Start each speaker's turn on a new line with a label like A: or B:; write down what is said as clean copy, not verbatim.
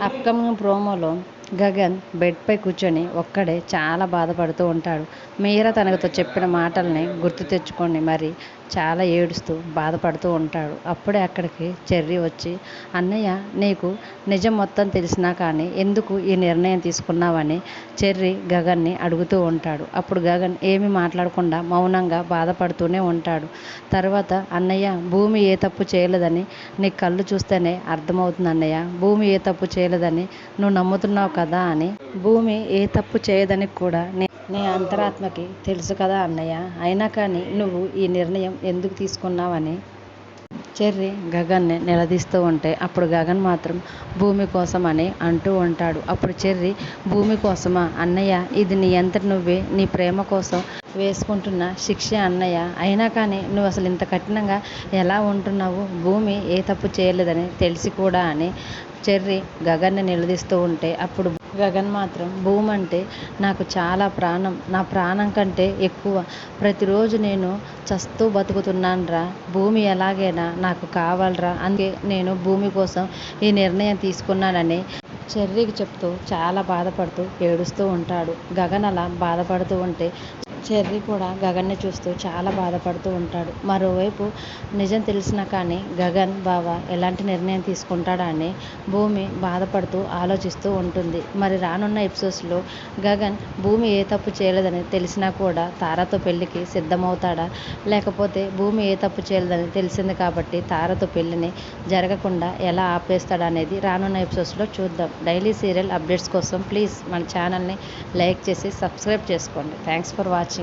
A: Upcoming ప్రోమోలో గగన్ బెడ్పై కూర్చొని ఒక్కడే చాలా బాధపడుతూ ఉంటాడు. మీరా తనతో చెప్పిన మాటల్ని గుర్తు తెచ్చుకొని మరి చాలా ఏడుస్తూ బాధపడుతూ ఉంటాడు. అప్పుడే అక్కడికి చెర్రీ వచ్చి, అన్నయ్య నీకు నిజం మొత్తం తెలిసినా కానీ ఎందుకు ఈ నిర్ణయం తీసుకున్నావని చెర్రీ గగన్ని అడుగుతూ ఉంటాడు. అప్పుడు గగన్ ఏమీ మాట్లాడకుండా మౌనంగా బాధపడుతూనే ఉంటాడు. తర్వాత అన్నయ్య భూమి ఏ తప్పు చేయలేదని నీ కళ్ళు చూస్తేనే అర్థమవుతుంది అన్నయ్య. భూమి ఏ తప్పు చేయలేదని నువ్వు నమ్ముతున్నావు కదా అని. భూమి ఏ తప్పు చేయదని కూడా నీ అంతరాత్మకి తెలుసు కదా అన్నయ్య. అయినా కానీ నువ్వు ఈ నిర్ణయం ఎందుకు తీసుకున్నావని చెర్రీ గగన్ని నిలదీస్తూ ఉంటే అప్పుడు గగన్ మాత్రం భూమి కోసం అని అంటూ ఉంటాడు. అప్పుడు చెర్రీ భూమి కోసమా అన్నయ్య, ఇది నీ అంతటి నువ్వే నీ ప్రేమ కోసం వేసుకుంటున్న శిక్ష అన్నయ్య. అయినా కానీ నువ్వు అసలు ఇంత కఠినంగా ఎలా ఉంటున్నావు? భూమి ఏ తప్పు చేయలేదని తెలిసి కూడా అని చెర్రీ గగన్ని నిలదీస్తూ ఉంటే అప్పుడు గగన్ మాత్రం భూమి అంటే నాకు చాలా ప్రాణం, నా ప్రాణం కంటే ఎక్కువ. ప్రతిరోజు నేను చస్తూ బతుకుతున్నానురా. భూమి ఎలాగైనా నాకు కావాలరా. అందుకే నేను భూమి కోసం ఈ నిర్ణయం తీసుకున్నానని చెర్రీకి చెప్తూ చాలా బాధపడుతూ ఏడుస్తూ ఉంటాడు. గగన్ అలా బాధపడుతూ ఉంటే చెర్రీ కూడా గగన్ని చూస్తూ చాలా బాధపడుతూ ఉంటాడు. మరోవైపు నిజం తెలిసినా కానీ గగన్ బావ ఎలాంటి నిర్ణయం తీసుకుంటాడా అని భూమి బాధపడుతూ ఆలోచిస్తూ ఉంటుంది. మరి రానున్న ఎపిసోడ్స్లో గగన్ భూమి ఏ తప్పు చేయలేదని తెలిసినా కూడా తారతో పెళ్లికి సిద్ధమవుతాడా, లేకపోతే భూమి ఏ తప్పు చేయలేదని తెలిసింది కాబట్టి తారతో పెళ్లిని జరగకుండా ఎలా ఆపేస్తాడా అనేది రానున్న ఎపిసోడ్స్లో చూద్దాం. డైలీ సీరియల్ అప్డేట్స్ కోసం ప్లీజ్ మన ఛానల్ని లైక్ చేసి సబ్స్క్రైబ్ చేసుకోండి. Thanks for watching.